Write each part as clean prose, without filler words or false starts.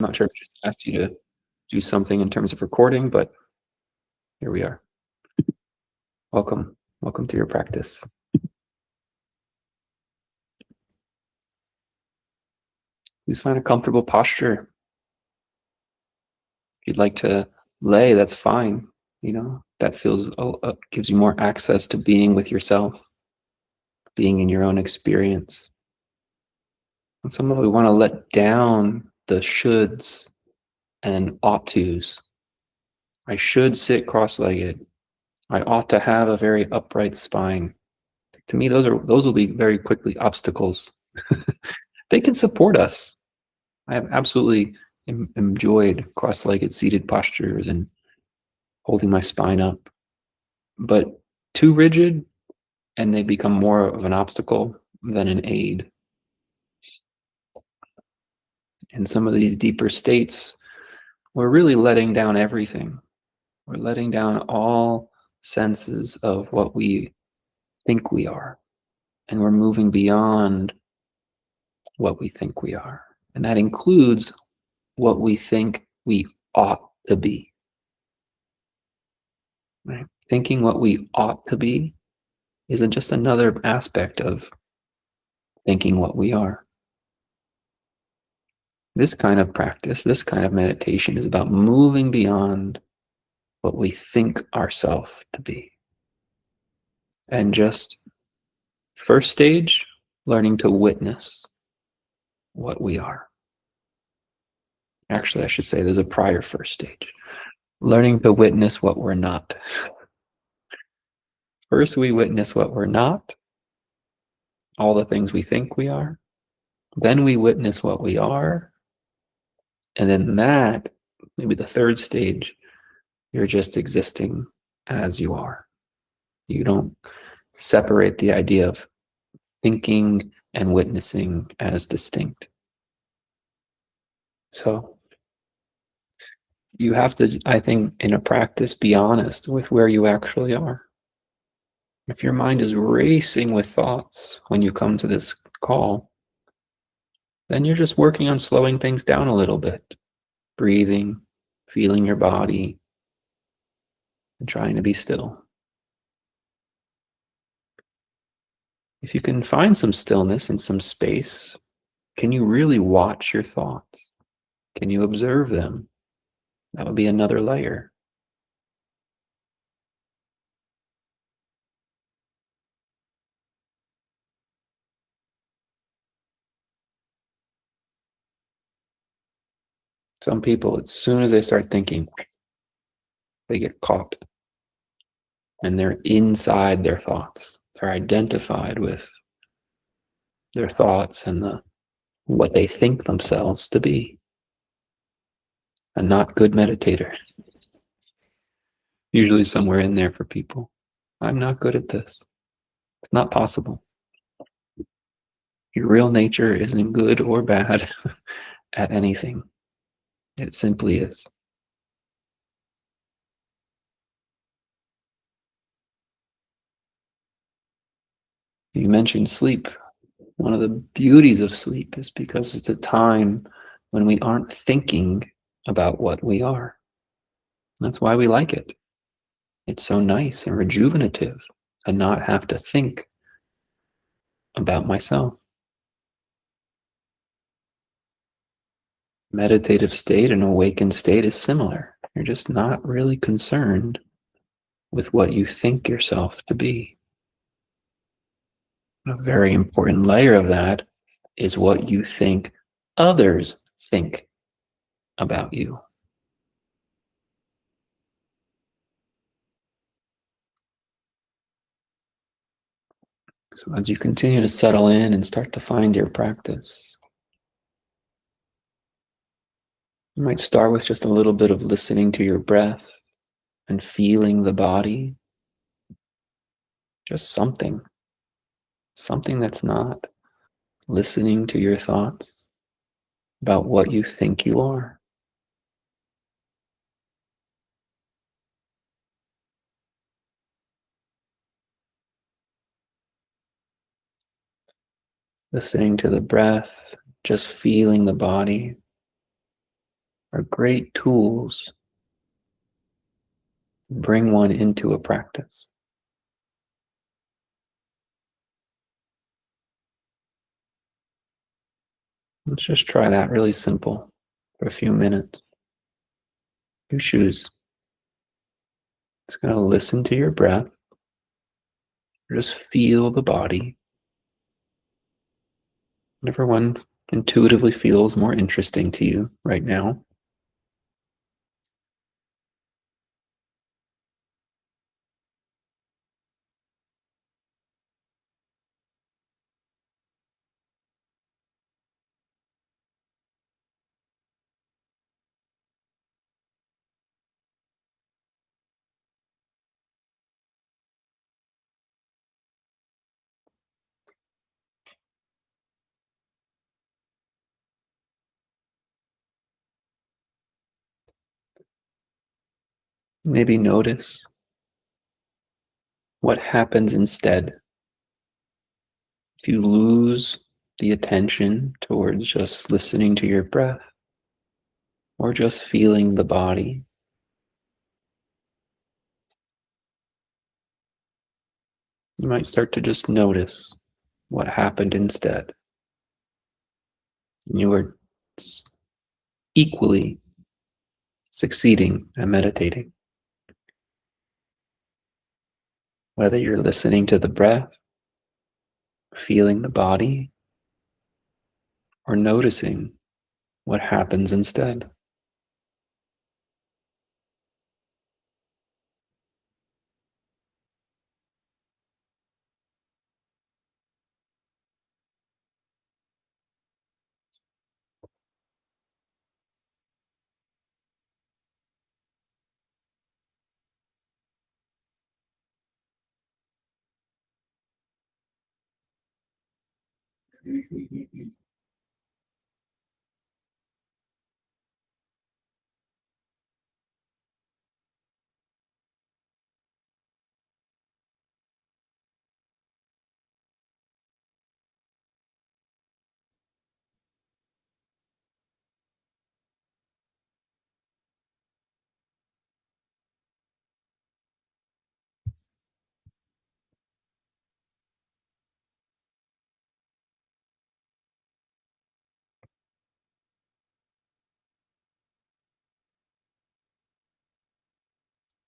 I'm not sure if I just asked you to do something in terms of recording, but here we are. Welcome. Welcome to your practice. Please find a comfortable posture. If you'd like to lay, that's fine. That gives you more access to being with yourself, being in your own experience. And some of we want to let down the shoulds and ought tos. I should sit cross-legged. I ought to have a very upright spine. To me, those will be very quickly obstacles. They can support us. I have absolutely enjoyed cross-legged seated postures and holding my spine up, but too rigid and they become more of an obstacle than an aid. In some of these deeper states, we're really letting down everything. We're letting down all senses of what we think we are, and we're moving beyond what we think we are. And that includes what we think we ought to be. Right? Thinking what we ought to be isn't just another aspect of thinking what we are. This kind of practice, this kind of meditation is about moving beyond what we think ourselves to be. And just first stage, learning to witness what we are. Actually, I should say there's a prior first stage. Learning to witness what we're not. First, we witness what we're not, all the things we think we are. Then we witness what we are. And then that, maybe the third stage, you're just existing as you are. You don't separate the idea of thinking and witnessing as distinct. So you have to, I think, in a practice, be honest with where you actually are. If your mind is racing with thoughts when you come to this call, then you're just working on slowing things down a little bit, breathing, feeling your body, and trying to be still. If you can find some stillness and some space, can you really watch your thoughts? Can you observe them? That would be another layer. Some people, as soon as they start thinking, they get caught. And they're inside their thoughts. They're identified with their thoughts and what they think themselves to be. A not good meditator. Usually somewhere in there for people. I'm not good at this. It's not possible. Your real nature isn't good or bad at anything. It simply is. You mentioned sleep. One of the beauties of sleep is because it's a time when we aren't thinking about what we are. That's why we like it. It's so nice and rejuvenative to not have to think about myself. Meditative state and awakened state is similar. You're just not really concerned with what you think yourself to be. A very important layer of that is what you think others think about you. So as you continue to settle in and start to find your practice, you might start with just a little bit of listening to your breath and feeling the body. Just something that's not listening to your thoughts about what you think you are. Listening to the breath, just feeling the body. are great tools to bring one into a practice. Let's just try that really simple for a few minutes. You choose. Just going to listen to your breath. Just feel the body. Whatever one intuitively feels more interesting to you right now. Maybe notice what happens instead if you lose the attention towards just listening to your breath or just feeling the body. You might start to just notice what happened instead. You are equally succeeding at meditating. Whether you're listening to the breath, feeling the body, or noticing what happens instead.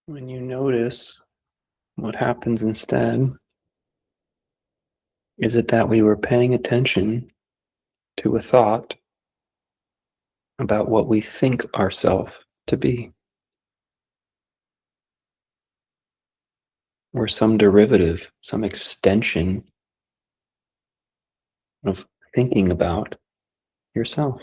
When you notice what happens instead, is it that we were paying attention to a thought about what we think ourselves to be, or some derivative, some extension of thinking about yourself?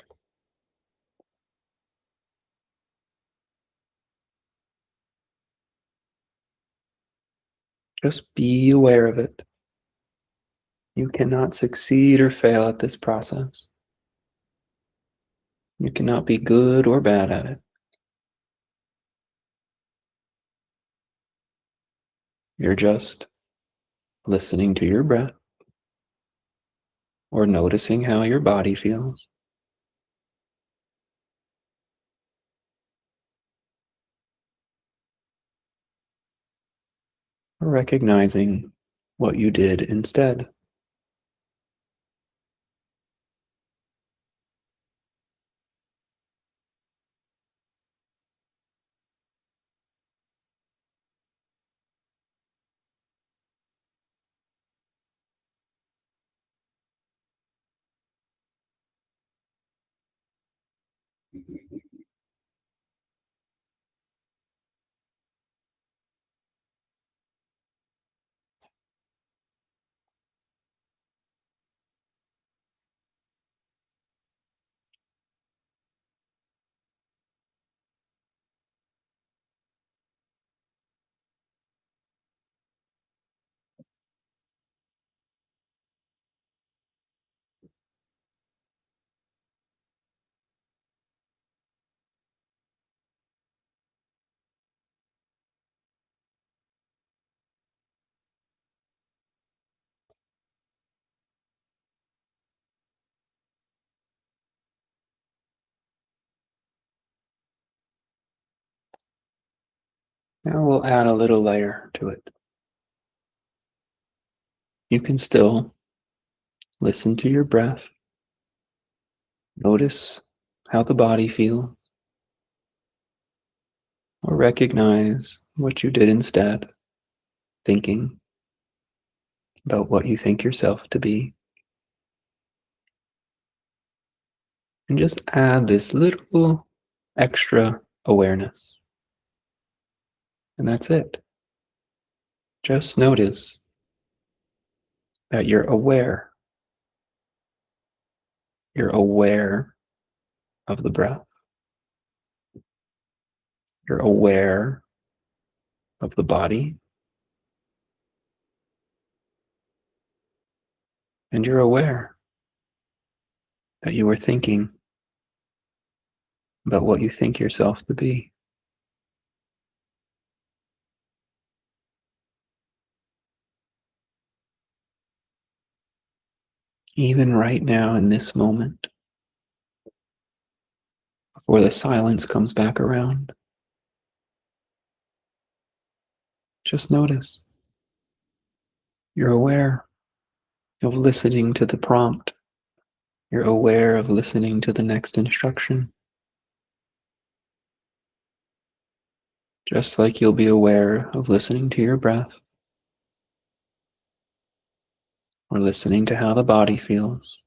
Just be aware of it. You cannot succeed or fail at this process. You cannot be good or bad at it. You're just listening to your breath or noticing how your body feels, or recognizing what you did instead. Now we'll add a little layer to it. You can still listen to your breath. Notice how the body feels, or recognize what you did instead, thinking about what you think yourself to be. And just add this little extra awareness. And that's it. Just notice that you're aware. You're aware of the breath. You're aware of the body. And you're aware that you are thinking about what you think yourself to be. Even right now in this moment, before the silence comes back around, just notice. You're aware of listening to the prompt. You're aware of listening to the next instruction. Just like you'll be aware of listening to your breath or listening to how the body feels.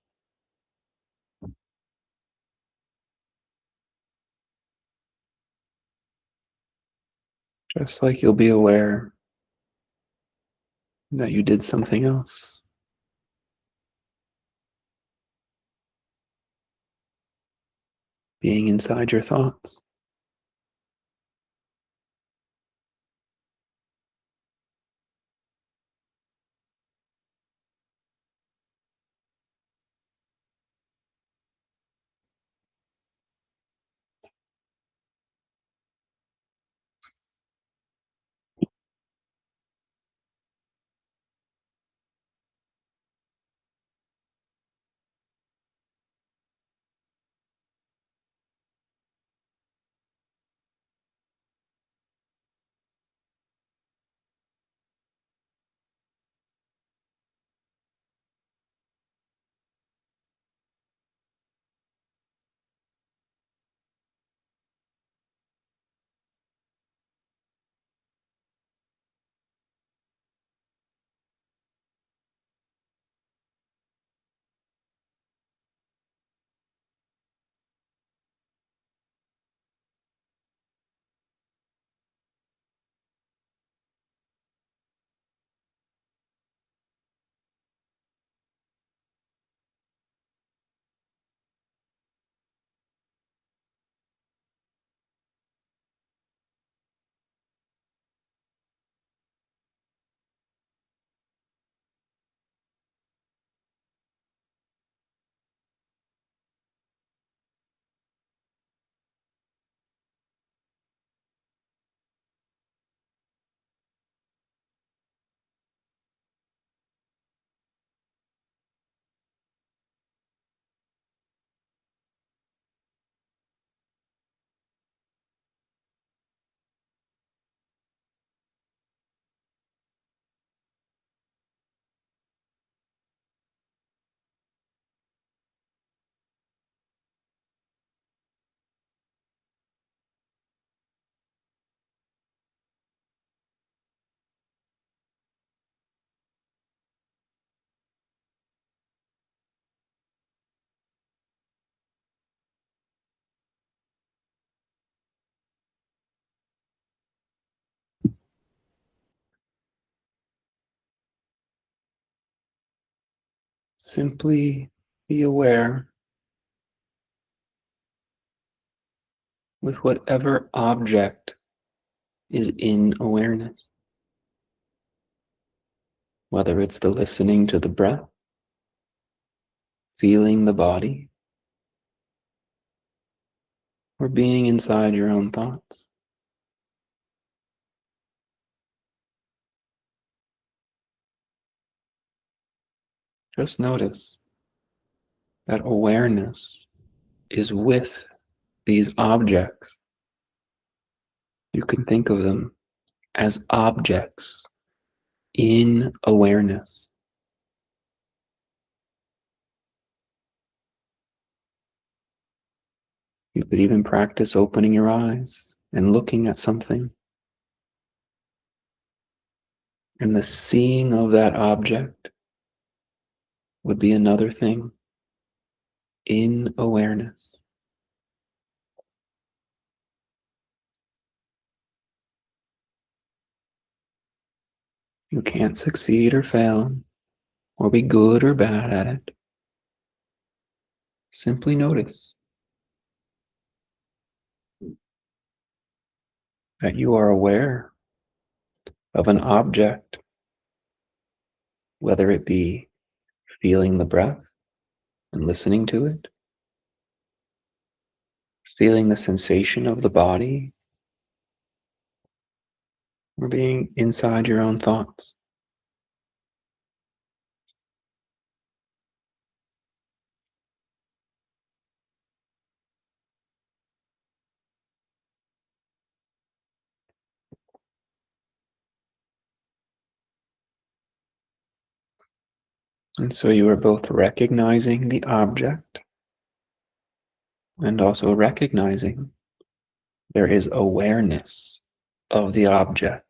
Just like you'll be aware that you did something else. Being inside your thoughts. Simply be aware with whatever object is in awareness. Whether it's the listening to the breath, feeling the body, or being inside your own thoughts. Just notice that awareness is with these objects. You can think of them as objects in awareness. You could even practice opening your eyes and looking at something, and the seeing of that object would be another thing in awareness. You can't succeed or fail, or be good or bad at it. Simply notice that you are aware of an object, whether it be feeling the breath and listening to it, feeling the sensation of the body, or being inside your own thoughts. And so you are both recognizing the object and also recognizing there is awareness of the object.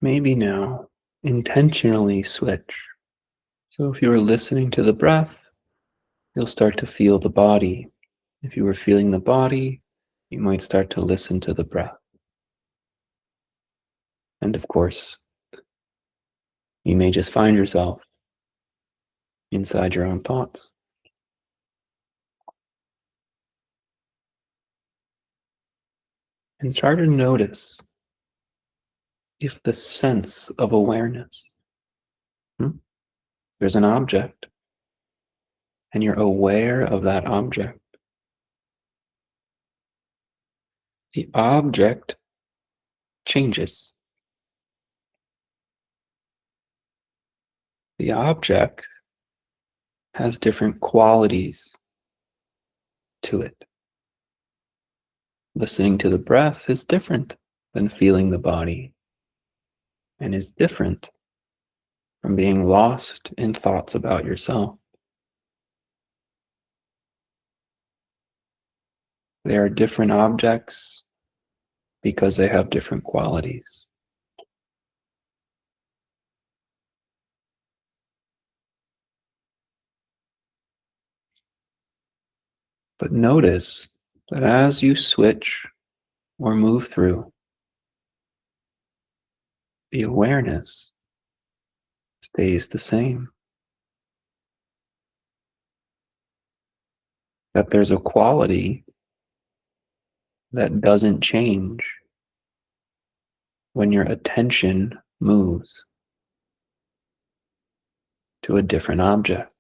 Maybe now intentionally switch. So if you were listening to the breath, you'll start to feel the body. If you were feeling the body, you might start to listen to the breath. And of course, you may just find yourself inside your own thoughts. And try to notice if the sense of awareness, there's an object, and you're aware of that object. The object changes. The object has different qualities to it. Listening to the breath is different than feeling the body and is different from being lost in thoughts about yourself. They are different objects because they have different qualities. But notice that as you switch or move through, the awareness stays the same. That there's a quality that doesn't change when your attention moves to a different object.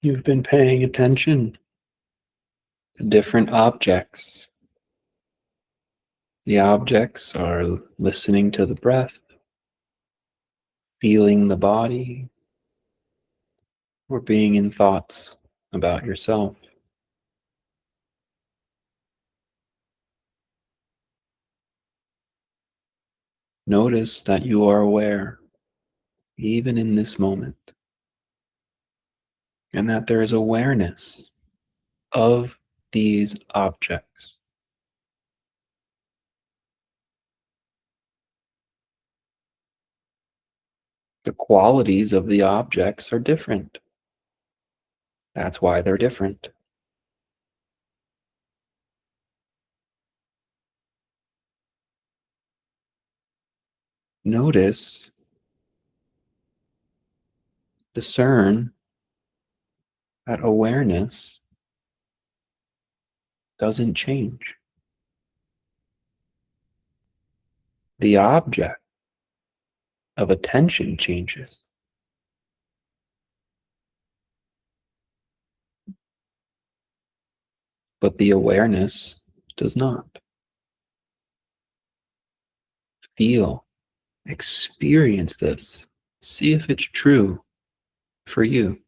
You've been paying attention to different objects. The objects are listening to the breath, feeling the body, or being in thoughts about yourself. Notice that you are aware, even in this moment, and that there is awareness of these objects. The qualities of the objects are different. That's why they're different. Notice discern that awareness doesn't change. The object of attention changes, but the awareness does not. Feel, experience this, see if it's true for you.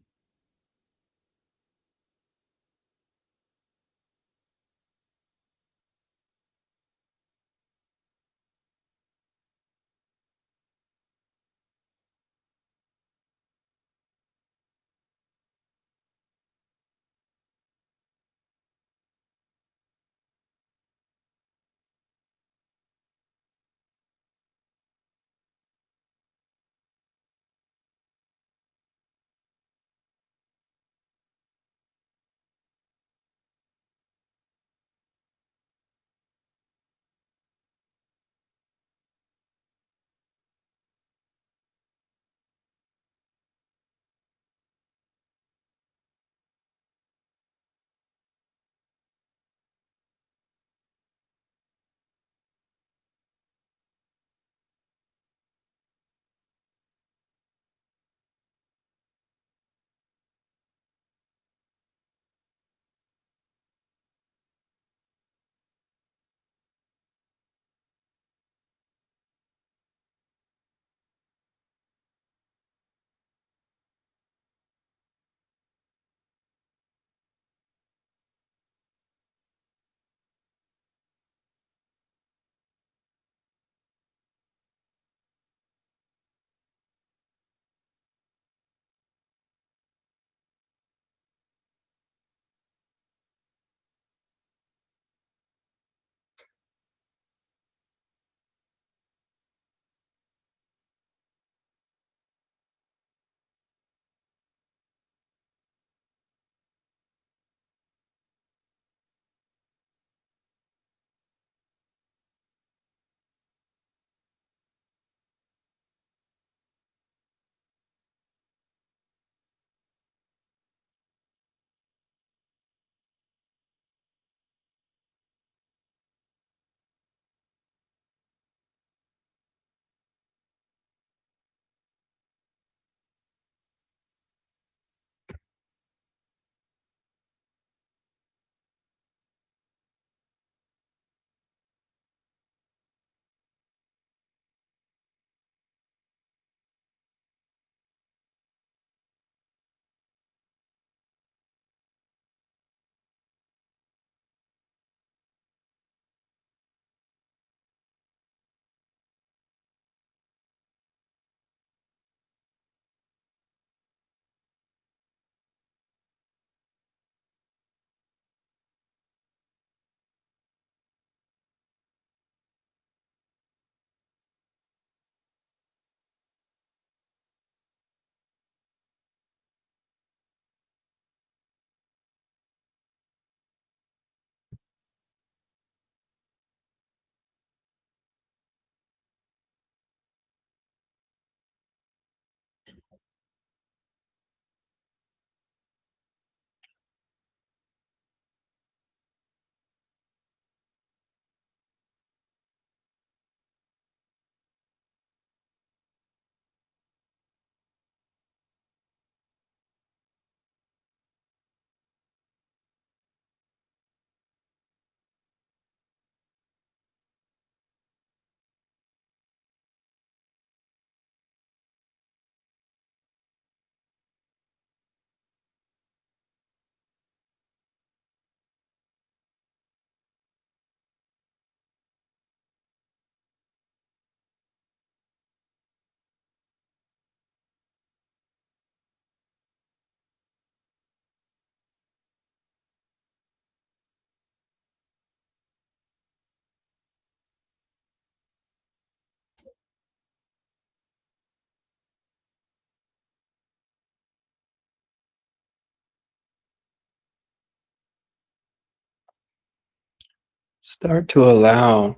Start to allow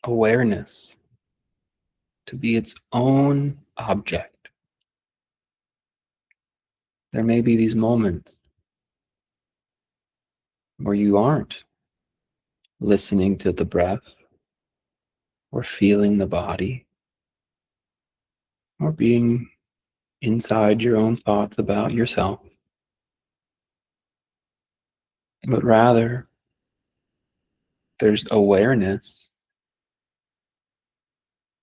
awareness to be its own object, There may be these moments where you aren't listening to the breath or feeling the body or being inside your own thoughts about yourself, but rather there's awareness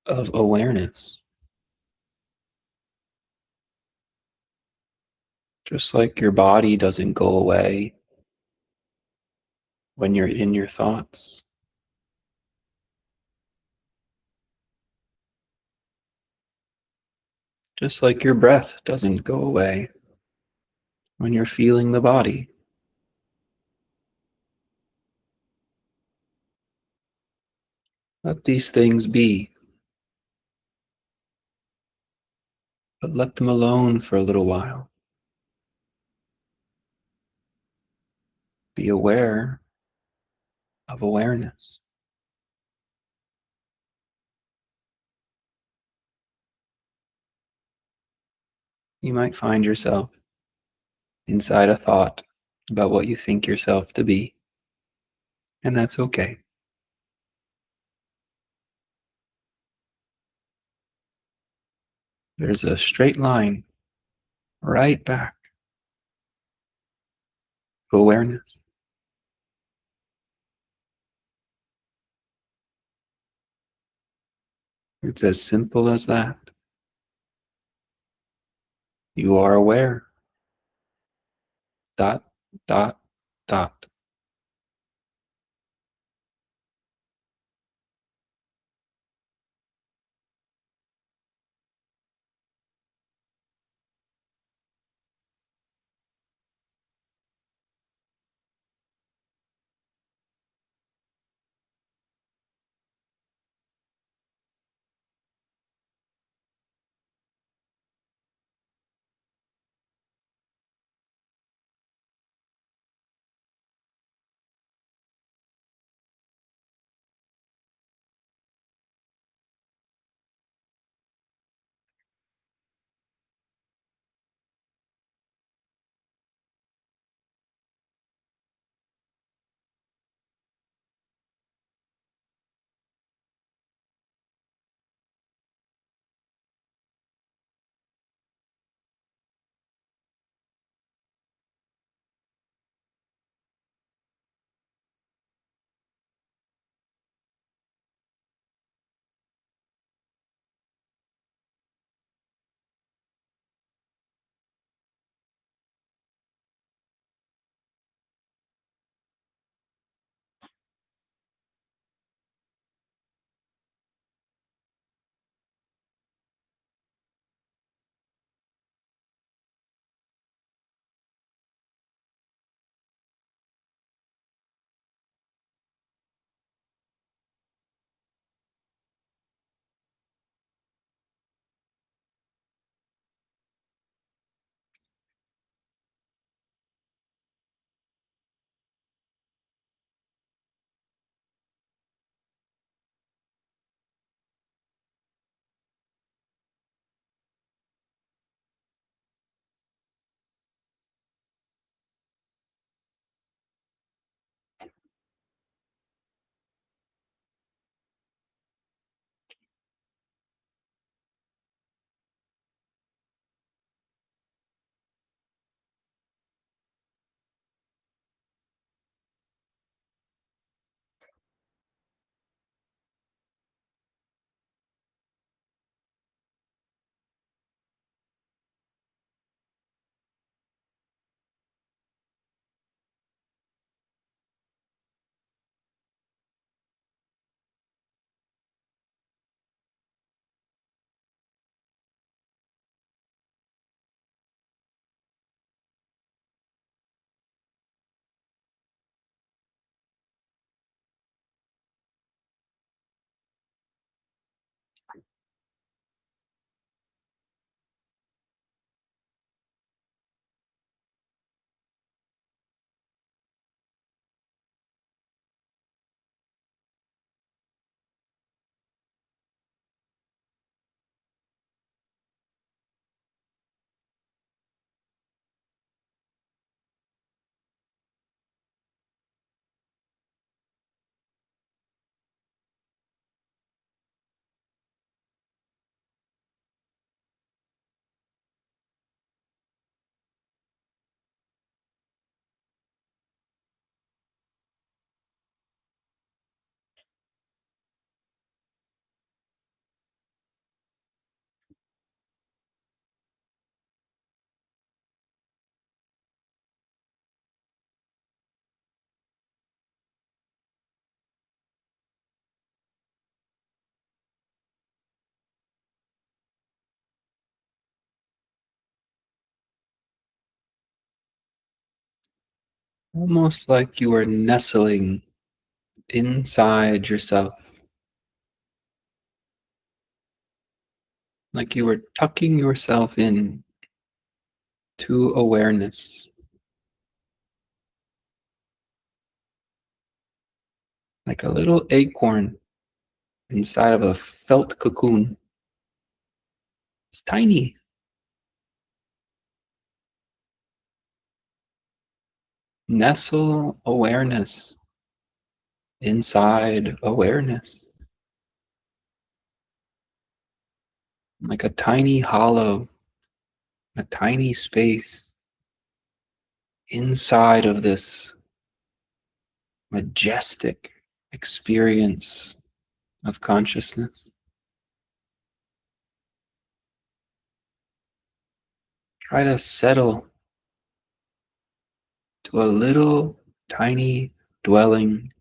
of awareness. Just like your body doesn't go away when you're in your thoughts. Just like your breath doesn't go away when you're feeling the body. Let these things be, but let them alone for a little while. Be aware of awareness. You might find yourself inside a thought about what you think yourself to be, and that's okay. There's a straight line right back to awareness. It's as simple as that. You are aware. Dot, dot, dot. almost like you are nestling inside yourself, like you are tucking yourself in to awareness, like a little acorn inside of a felt cocoon. It's tiny. Nestle awareness inside awareness, like a tiny hollow, a tiny space inside of this majestic experience of consciousness. Try to settle to a little tiny dwelling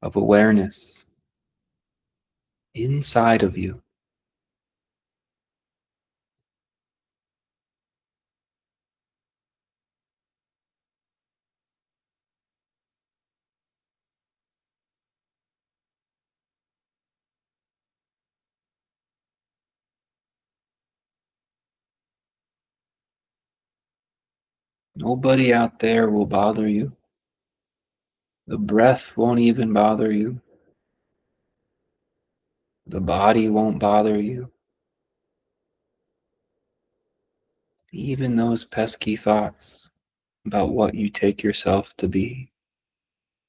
of awareness inside of you. Nobody out there will bother you. The breath won't even bother you. The body won't bother you. Even those pesky thoughts about what you take yourself to be,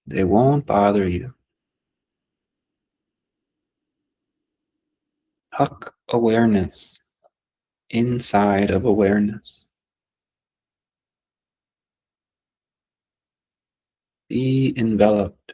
they won't bother you. Huck awareness inside of awareness. Be enveloped.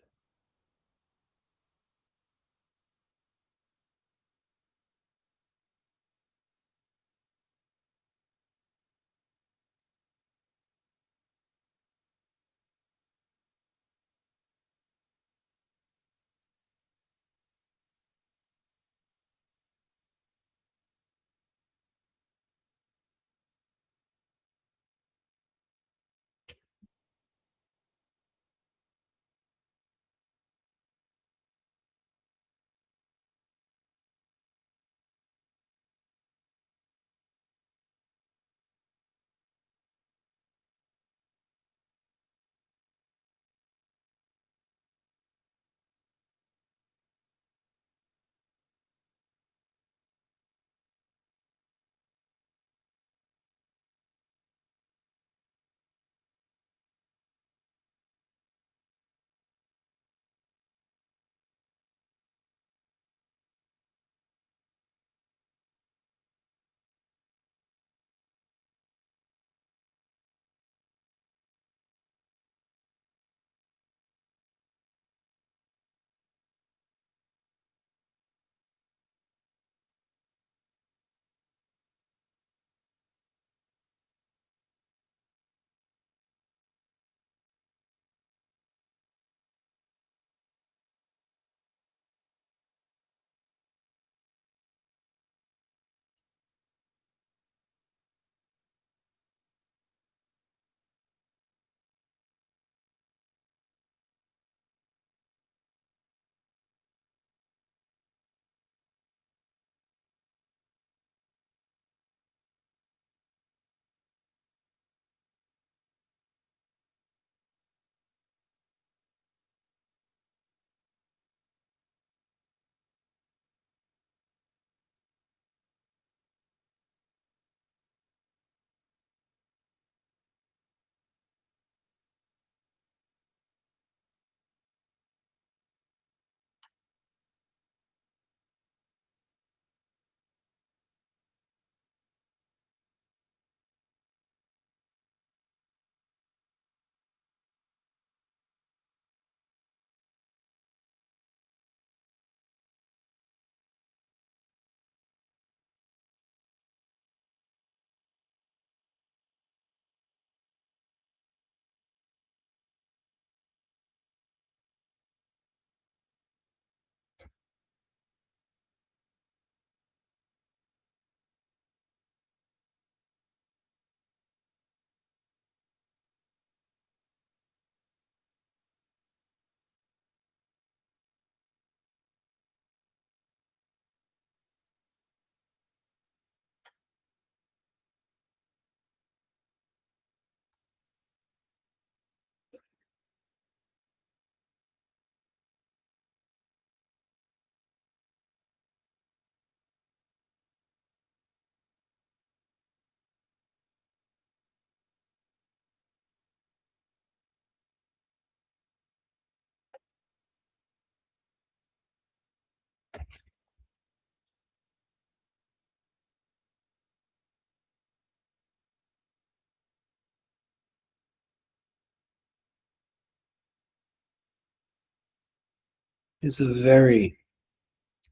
is a very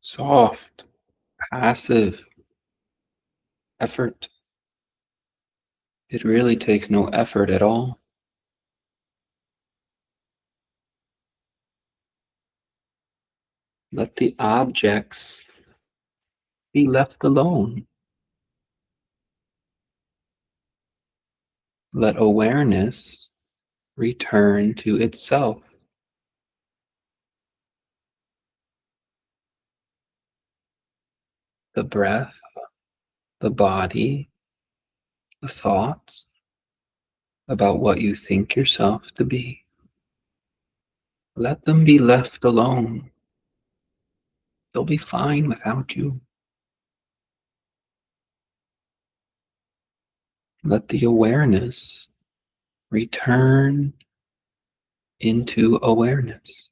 soft, passive effort. It really takes no effort at all. Let the objects be left alone. Let awareness return to itself. The breath, the body, the thoughts about what you think yourself to be. Let them be left alone. They'll be fine without you. Let the awareness return into awareness.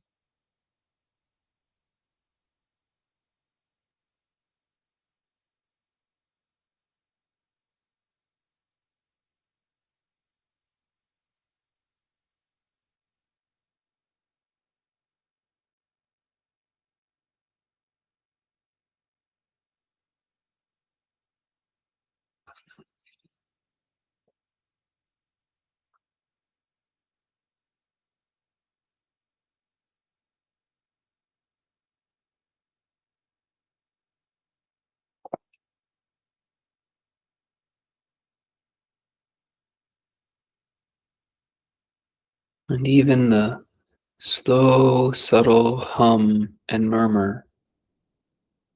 And even the slow, subtle hum and murmur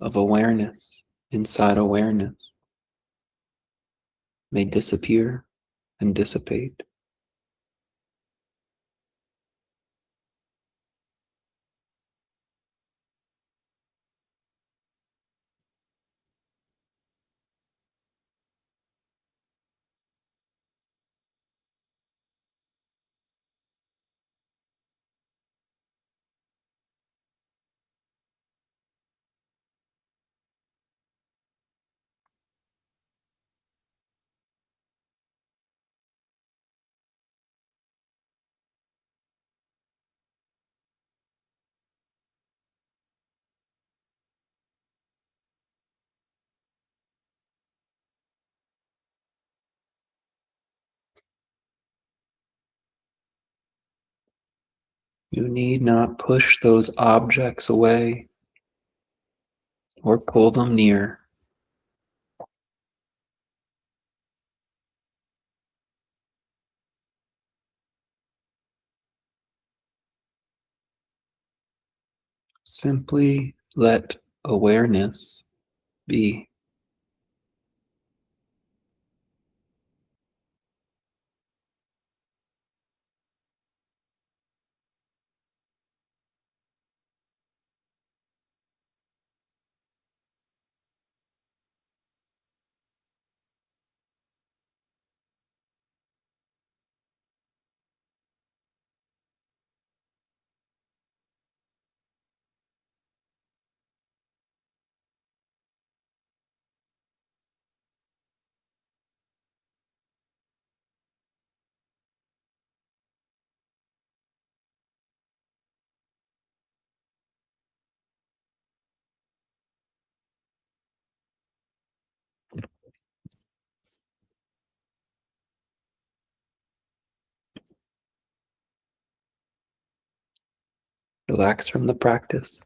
of awareness inside awareness may disappear and dissipate. You need not push those objects away or pull them near. Simply let awareness be. Relax from the practice.